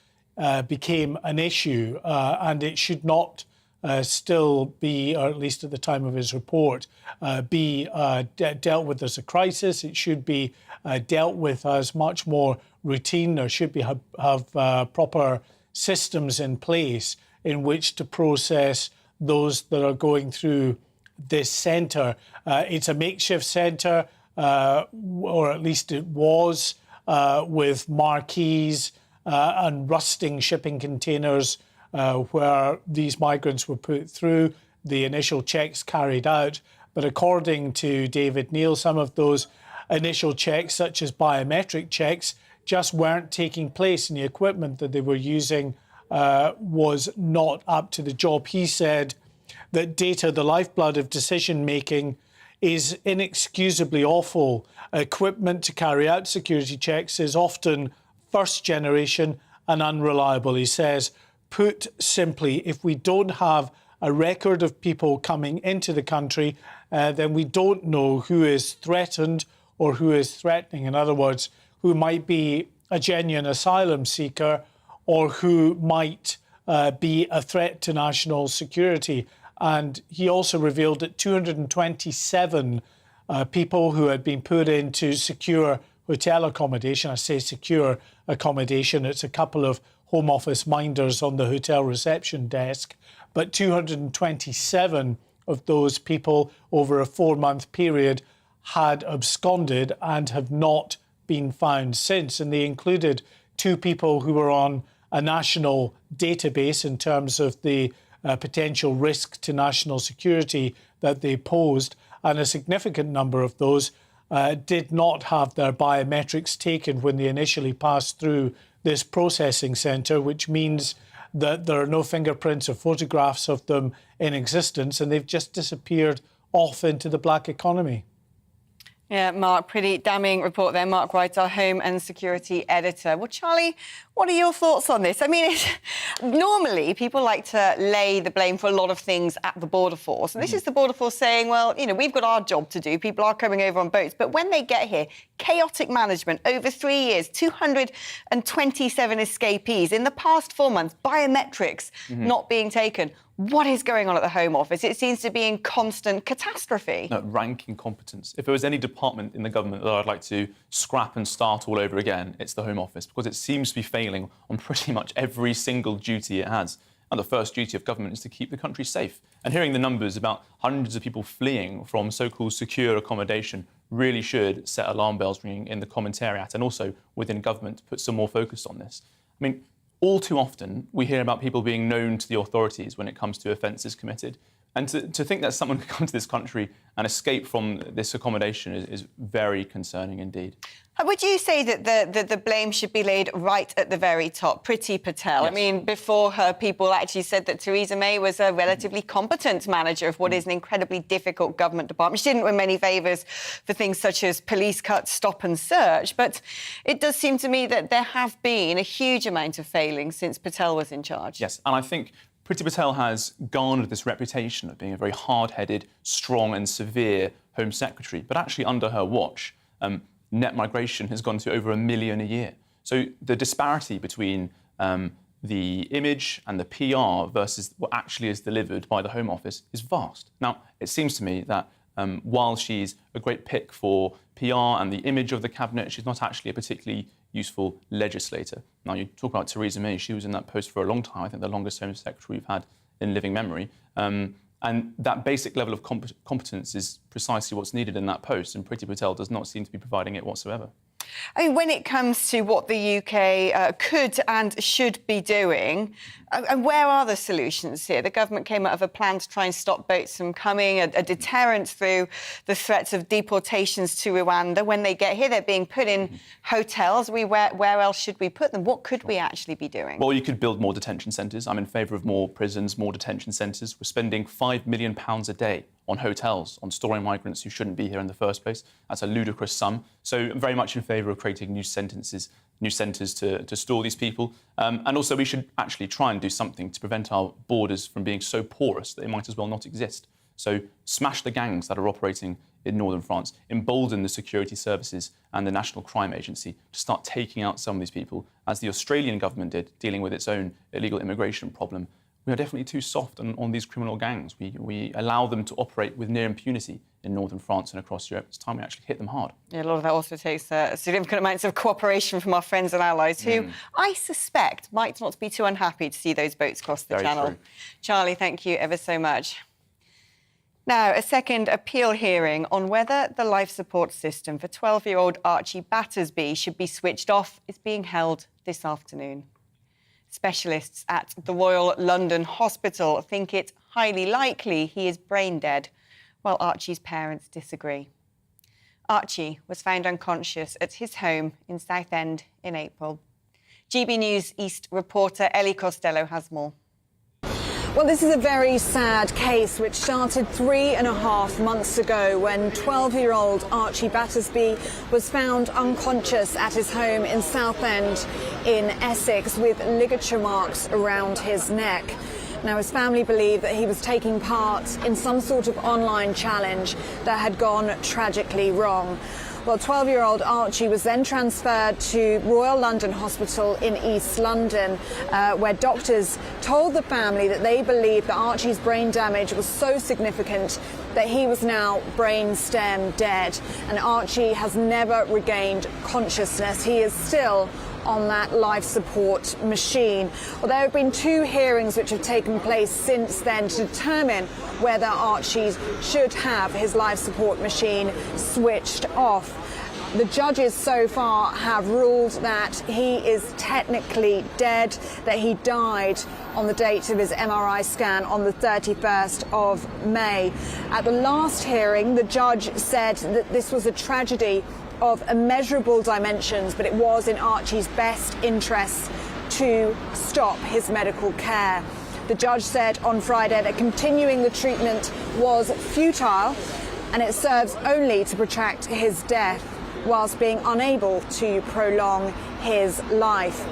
Speaker 15: became an issue, and it should not still be, or at least at the time of his report, be dealt with as a crisis. It should be dealt with as much more routine. There should be have proper systems in place in which to process those that are going through this centre. It's a makeshift centre, or at least it was, with marquees and rusting shipping containers where these migrants were put through, the initial checks carried out. But according to David Neal, some of those initial checks, such as biometric checks, just weren't taking place, and the equipment that they were using was not up to the job. He said that data, the lifeblood of decision-making, is inexcusably awful. Equipment to carry out security checks is often first generation and unreliable. He says, put simply, if we don't have a record of people coming into the country, then we don't know who is threatened or who is threatening. In other words, who might be a genuine asylum seeker or who might be a threat to national security. And he also revealed that 227 people who had been put into secure hotel accommodation, I say secure accommodation, it's a couple of Home Office minders on the hotel reception desk, but 227 of those people over a 4-month period had absconded and have not been found since. And they included 2 people who were on a national database in terms of the potential risk to national security that they posed, and a significant number of those did not have their biometrics taken when they initially passed through this processing centre, which means that there are no fingerprints or photographs of them in existence, and they've just disappeared off into the black economy.
Speaker 7: Yeah, Mark, pretty damning report there. Mark White, our Home and Security Editor. Well, Charlie, what are your thoughts on this? I mean, normally people like to lay the blame for a lot of things at the Border Force. And this is the Border Force saying, well, you know, we've got our job to do. People are coming over on boats. But when they get here, chaotic management over 3 years, 227 escapees. In the past 4 months, biometrics not being taken. What is going on at the Home Office? It seems to be in constant catastrophe.
Speaker 21: No, rank incompetence. If there was any department in the government that I'd like to scrap and start all over again, it's the Home Office, because it seems to be failing on pretty much every single duty it has. And the first duty of government is to keep the country safe. And hearing the numbers about hundreds of people fleeing from so-called secure accommodation really should set alarm bells ringing in the commentariat and also within government to put some more focus on this. I mean, all too often, we hear about people being known to the authorities when it comes to offences committed. And to think that someone could come to this country and escape from this accommodation is very concerning indeed.
Speaker 7: Would you say that the blame should be laid right at the very top? Priti Patel.
Speaker 21: Yes.
Speaker 7: I mean, before her, people actually said that Theresa May was a relatively competent manager of what is an incredibly difficult government department. She didn't win many favours for things such as police cuts, stop and search. But it does seem to me that there have been a huge amount of failings since Patel was in charge.
Speaker 21: Yes, and I think Priti Patel has garnered this reputation of being a very hard-headed, strong and severe Home Secretary. But actually, under her watch, net migration has gone to over 1 million a year. So the disparity between the image and the PR versus what actually is delivered by the Home Office is vast. Now, it seems to me that while she's a great pick for PR and the image of the Cabinet, she's not actually a particularly useful legislator. Now, you talk about Theresa May, she was in that post for a long time, I think the longest Home Secretary we've had in living memory. And that basic level of competence is precisely what's needed in that post, and Priti Patel does not seem to be providing it whatsoever.
Speaker 7: I mean, when it comes to what the UK could and should be doing, and where are the solutions here? The government came out of a plan to try and stop boats from coming, a deterrent through the threats of deportations to Rwanda. When they get here, they're being put in hotels. Where else should we put them? What could we actually be doing?
Speaker 21: Well, you could build more detention centres. I'm in favour of more prisons, more detention centres. We're spending £5 million a day on hotels, on storing migrants who shouldn't be here in the first place. That's a ludicrous sum. So I'm very much in favour of creating new centres to store these people. And also we should actually try and do something to prevent our borders from being so porous that they might as well not exist. So smash the gangs that are operating in northern France, embolden the security services and the National Crime Agency to start taking out some of these people, as the Australian government did, dealing with its own illegal immigration problem. We are definitely too soft on these criminal gangs. We allow them to operate with near impunity in northern France and across Europe. It's time we actually hit them hard.
Speaker 7: Yeah, a lot of that also takes significant amounts of cooperation from our friends and allies who I suspect might not be too unhappy to see those boats cross the channel.
Speaker 21: True.
Speaker 7: Charlie, thank you ever so much. Now, a second appeal hearing on whether the life support system for 12-year-old Archie Battersby should be switched off is being held this afternoon. Specialists at the Royal London Hospital think it's highly likely he is brain dead, while Archie's parents disagree. Archie was found unconscious at his home in Southend in April. GB News East reporter Ellie Costello has more.
Speaker 11: Well, this is a very sad case which started 3.5 months ago when 12-year-old Archie Battersby was found unconscious at his home in Southend in Essex with ligature marks around his neck. Now, his family believe that he was taking part in some sort of online challenge that had gone tragically wrong. Well, 12-year-old Archie was then transferred to Royal London Hospital in East London, where doctors told the family that they believed that Archie's brain damage was so significant that he was now brain stem dead. And Archie has never regained consciousness. He is still on that life support machine. Well, there have been 2 hearings which have taken place since then to determine whether Archie should have his life support machine switched off. The judges so far have ruled that he is technically dead, that he died on the date of his MRI scan on the 31st of May. At the last hearing, the judge said that this was a tragedy of immeasurable dimensions, but it was in Archie's best interests to stop his medical care. The judge said on Friday that continuing the treatment was futile and it serves only to protract his death whilst being unable to prolong his life.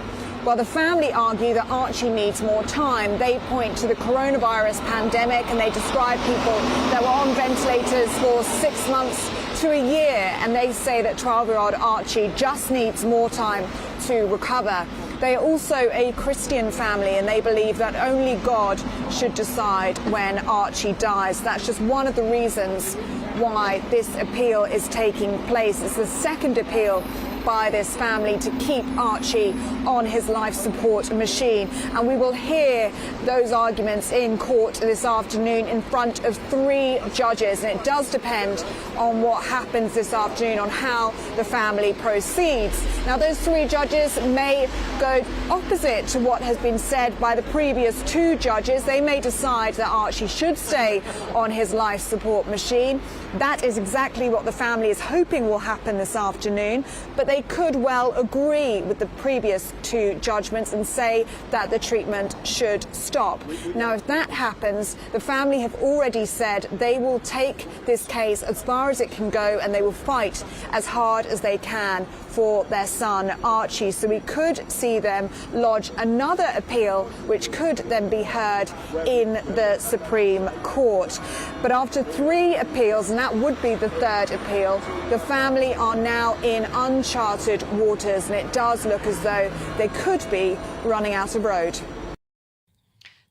Speaker 11: While the family argue that Archie needs more time, they point to the coronavirus pandemic and they describe people that were on ventilators for 6 months to a year, and they say that 12-year-old Archie just needs more time to recover. They are also a Christian family and they believe that only God should decide when Archie dies. That's just one of the reasons why this appeal is taking place. It's the second appeal by this family to keep Archie on his life support machine. And we will hear those arguments in court this afternoon in front of 3 judges. And it does depend on what happens this afternoon, on how the family proceeds. Now, those 3 judges may go opposite to what has been said by the previous 2 judges. They may decide that Archie should stay on his life support machine. That is exactly what the family is hoping will happen this afternoon. But they could well agree with the previous 2 judgments and say that the treatment should stop. Now, if that happens, the family have already said they will take this case as far as it can go and they will fight as hard as they can for their son Archie. So we could see them lodge another appeal which could then be heard in the Supreme Court. But after 3 appeals, and that would be the 3rd appeal, the family are now in uncharted waters, and it does look as though they could be running out of road.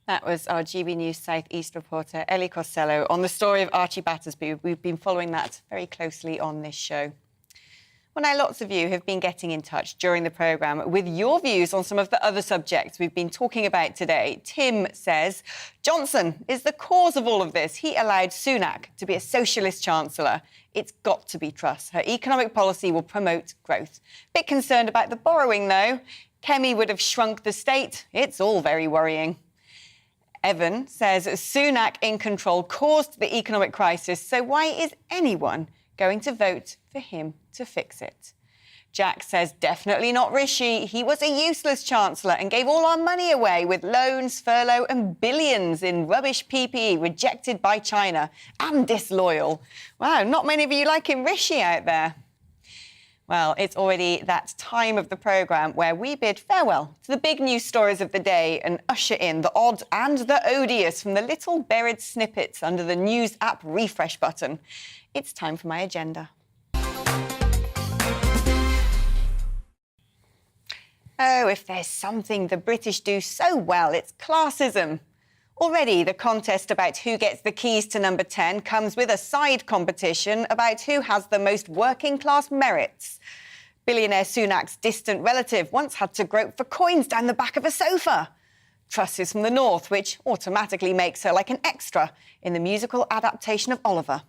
Speaker 7: That was our GB News South East reporter Ellie Costello on the story of Archie Battersby. We've been following that very closely on this show. Well, now lots of you have been getting in touch during the programme with your views on some of the other subjects we've been talking about today. Tim says, Johnson is the cause of all of this. He allowed Sunak to be a socialist chancellor. It's got to be Truss. Her economic policy will promote growth. Bit concerned about the borrowing, though. Kemi would have shrunk the state. It's all very worrying. Evan says Sunak in control caused the economic crisis, so why is anyone going to vote for him to fix it? Jack says definitely not Rishi. He was a useless chancellor and gave all our money away with loans, furlough and billions in rubbish PPE rejected by China and disloyal. Wow, not many of you liking Rishi out there. Well, it's already that time of the programme where we bid farewell to the big news stories of the day and usher in the odd and the odious from the little buried snippets under the news app refresh button. It's time for my agenda. Oh, if there's something the British do so well, it's classism. Already, the contest about who gets the keys to number 10 comes with a side competition about who has the most working-class merits. Billionaire Sunak's distant relative once had to grope for coins down the back of a sofa. Truss is from the north, which automatically makes her like an extra in the musical adaptation of Oliver.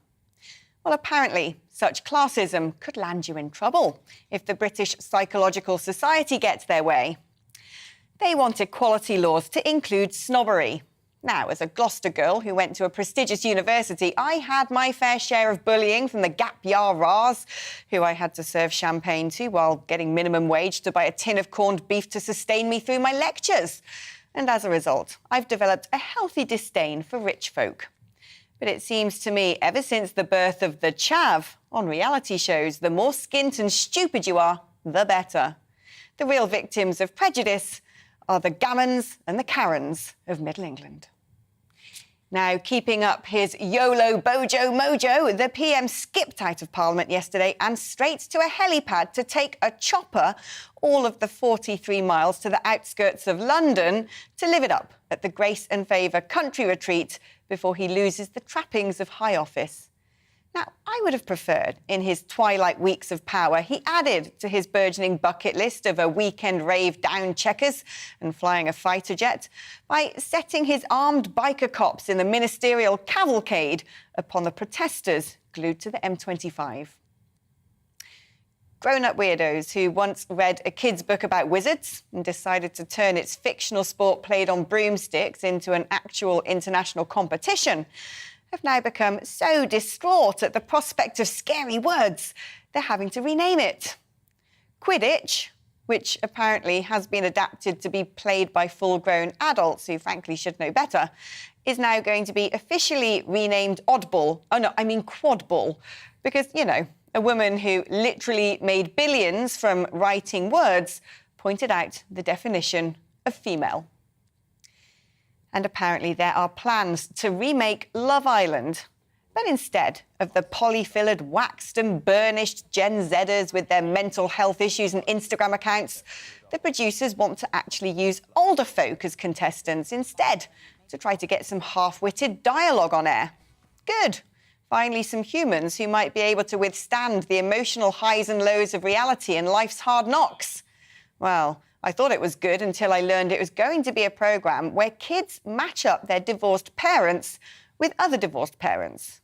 Speaker 7: Well, apparently, such classism could land you in trouble if the British Psychological Society gets their way. They want equality laws to include snobbery. Now, as a Gloucester girl who went to a prestigious university, I had my fair share of bullying from the gap year Ras, who I had to serve champagne to while getting minimum wage to buy a tin of corned beef to sustain me through my lectures. And as a result, I've developed a healthy disdain for rich folk. But it seems to me, ever since the birth of the chav on reality shows, the more skint and stupid you are, the better. The real victims of prejudice are the Gammons and the Karens of Middle England. Now, keeping up his YOLO Bojo mojo, the PM skipped out of Parliament yesterday and straight to a helipad to take a chopper all of the 43 miles to the outskirts of London to live it up at the Grace and Favour country retreat before he loses the trappings of high office. Now, I would have preferred, in his twilight weeks of power, he added to his burgeoning bucket list of a weekend rave down Chequers and flying a fighter jet by setting his armed biker cops in the ministerial cavalcade upon the protesters glued to the M25. Grown-up weirdos who once read a kid's book about wizards and decided to turn its fictional sport played on broomsticks into an actual international competition have now become so distraught at the prospect of scary words, they're having to rename it. Quidditch, which apparently has been adapted to be played by full-grown adults who frankly should know better, is now going to be officially renamed Oddball. Oh, no, I mean Quadball. Because, you know, a woman who literally made billions from writing words pointed out the definition of female. And apparently there are plans to remake Love Island. But instead of the polyfillared, waxed and burnished Gen Zers with their mental health issues and Instagram accounts, the producers want to actually use older folk as contestants instead to try to get some half-witted dialogue on air. Good. Finally, some humans who might be able to withstand the emotional highs and lows of reality and life's hard knocks. Well, I thought it was good until I learned it was going to be a programme where kids match up their divorced parents with other divorced parents.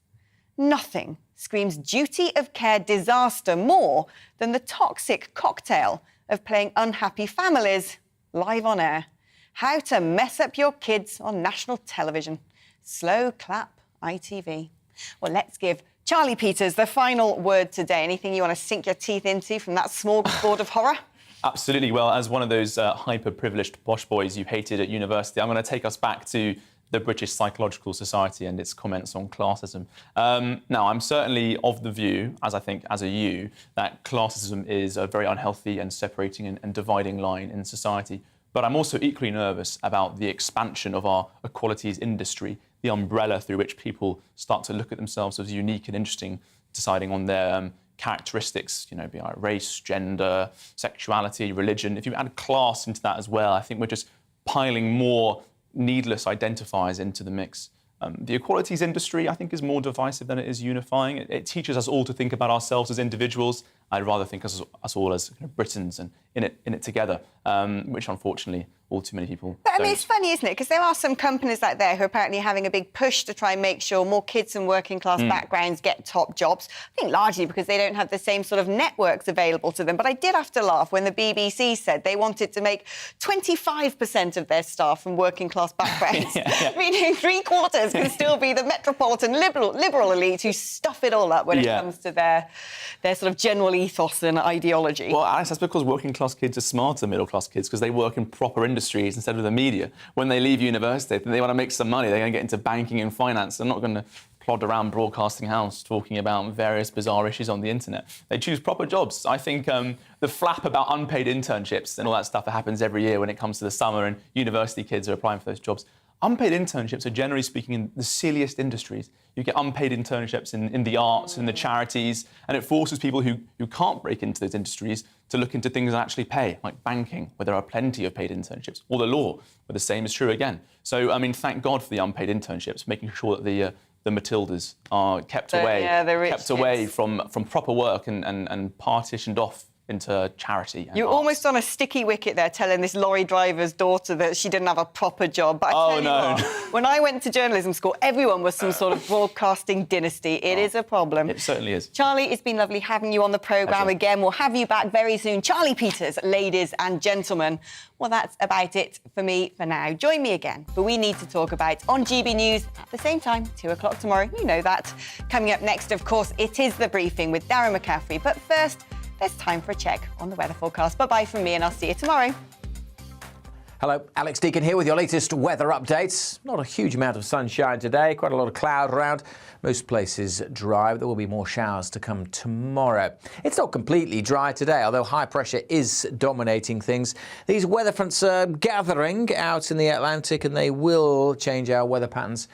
Speaker 7: Nothing screams duty of care disaster more than the toxic cocktail of playing unhappy families live on air. How to mess up your kids on national television. Slow clap ITV. Well, let's give Charlie Peters the final word today. Anything you want to sink your teeth into from that smorgasbord of horror?
Speaker 21: Absolutely. Well, as one of those hyper-privileged posh boys you hated at university, I'm going to take us back to the British Psychological Society and its comments on classism. Now, I'm certainly of the view, as I think as are you, that classism is a very unhealthy and separating and dividing line in society. But I'm also equally nervous about the expansion of our equalities industry, the umbrella through which people start to look at themselves as unique and interesting, deciding on their characteristics, you know, be it race, gender, sexuality, religion. If you add class into that as well, I think we're just piling more needless identifiers into the mix. The equalities industry, I think, is more divisive than it is unifying. It teaches us all to think about ourselves as individuals. I'd rather think of us all as kind of Britons and in it together, which unfortunately all too many people
Speaker 7: But I mean,
Speaker 21: don't.
Speaker 7: it's funny, isn't it? Because there are some companies out there who are apparently having a big push to try and make sure more kids from working class backgrounds get top jobs. I think largely because they don't have the same sort of networks available to them. But I did have to laugh when the BBC said they wanted to make 25% of their staff from working class backgrounds, meaning 3/4 can still be the metropolitan liberal elite who stuff it all up when it comes to their sort of general ethos and ideology.
Speaker 21: Well, Alex, that's because working class kids are smarter than middle class kids because they work in proper industries instead of the media. When they leave university, they want to make some money. They're going to get into banking and finance. They're not going to plod around Broadcasting House talking about various bizarre issues on the internet. They choose proper jobs. I think the flap about unpaid internships and all that stuff that happens every year when it comes to the summer and university kids are applying for those jobs. Unpaid internships are generally speaking in the silliest industries. You get unpaid internships in the arts and the charities, and it forces people who can't break into those industries to look into things that actually pay, like banking, where there are plenty of paid internships, or the law, where the same is true again. So, I mean, thank God for the unpaid internships, making sure that the Matildas are kept away from proper work and partitioned off into charity.
Speaker 7: You're almost on a sticky wicket there telling this lorry driver's daughter that she didn't have a proper job. But I tell you what, when I went to journalism school, everyone was some sort of broadcasting dynasty. It is a problem.
Speaker 21: It certainly is.
Speaker 7: Charlie, it's been lovely having you on the programme again. We'll have you back very soon. Charlie Peters, ladies and gentlemen. Well, that's about it for me for now. Join me again for We Need to Talk About on GB News at the same time, 2 o'clock tomorrow. You know that. Coming up next, of course, it is The Briefing with Darren McCaffrey. But first, there's time for a check on the weather forecast. Bye-bye from me, and I'll see you tomorrow.
Speaker 2: Hello, Alex Deacon here with your latest weather updates. Not a huge amount of sunshine today, quite a lot of cloud around. Most places dry, but there will be more showers to come tomorrow. It's not completely dry today, although high pressure is dominating things. These weather fronts are gathering out in the Atlantic, and they will change our weather patterns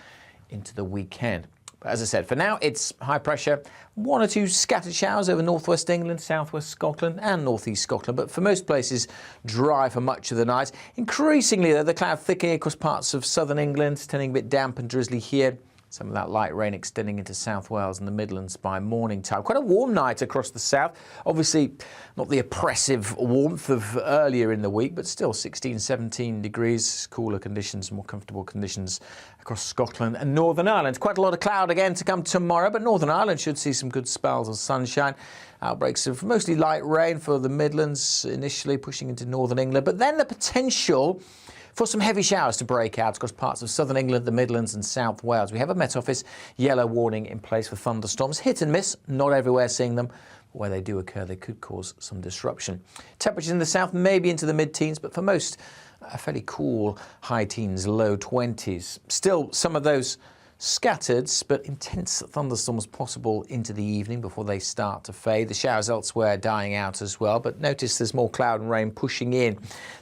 Speaker 2: into the weekend. But as I said, for now, it's high pressure. 1 or 2 scattered showers over northwest England, southwest Scotland and northeast Scotland. But for most places, dry for much of the night. Increasingly, though, the cloud thickening across parts of southern England, turning a bit damp and drizzly here. Some of that light rain extending into South Wales and the Midlands by morning time. Quite a warm night across the south. Obviously, not the oppressive warmth of earlier in the week, but still 16, 17 degrees. Cooler conditions, more comfortable conditions across Scotland and Northern Ireland. Quite a lot of cloud again to come tomorrow, but Northern Ireland should see some good spells of sunshine. Outbreaks of mostly light rain for the Midlands, initially pushing into Northern England, but then the potential for some heavy showers to break out across parts of southern England, the Midlands and South Wales. We have a Met Office yellow warning in place for thunderstorms. Hit and miss, not everywhere seeing them. But where they do occur, they could cause some disruption. Temperatures in the south may be into the mid-teens, but for most, a fairly cool high teens, low 20s. Still, some of those scattered but intense thunderstorms possible into the evening before they start to fade. The showers elsewhere dying out as well, but notice there's more cloud and rain pushing in.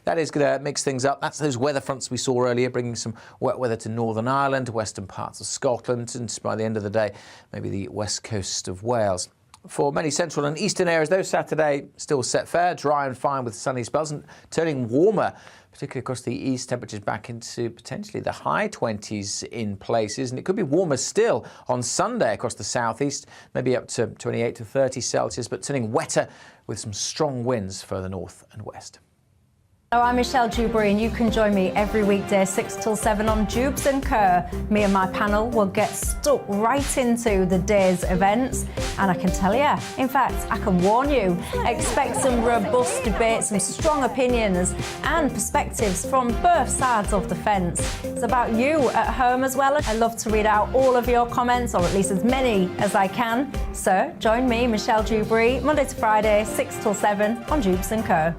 Speaker 2: That is going to mix things up. That's those weather fronts we saw earlier, bringing some wet weather to Northern Ireland, western parts of Scotland, and by the end of the day, maybe the west coast of Wales. For many central and eastern areas, though, Saturday still set fair, dry and fine with sunny spells and turning warmer, particularly across the east. Temperatures back into potentially the high 20s in places, and it could be warmer still on Sunday across the southeast, maybe up to 28 to 30 Celsius, but turning wetter with some strong winds further north and west.
Speaker 23: Hello, I'm Michelle Dewberry, and you can join me every weekday 6 till 7 on Jubes and Kerr. Me and my panel will get stuck right into the day's events, and I can tell you, in fact, I can warn you, expect some robust debates, some strong opinions and perspectives from both sides of the fence. It's about you at home as well. I love to read out all of your comments, or at least as many as I can. So join me, Michelle Dewberry, Monday to Friday, 6 till 7 on Jubes and Kerr.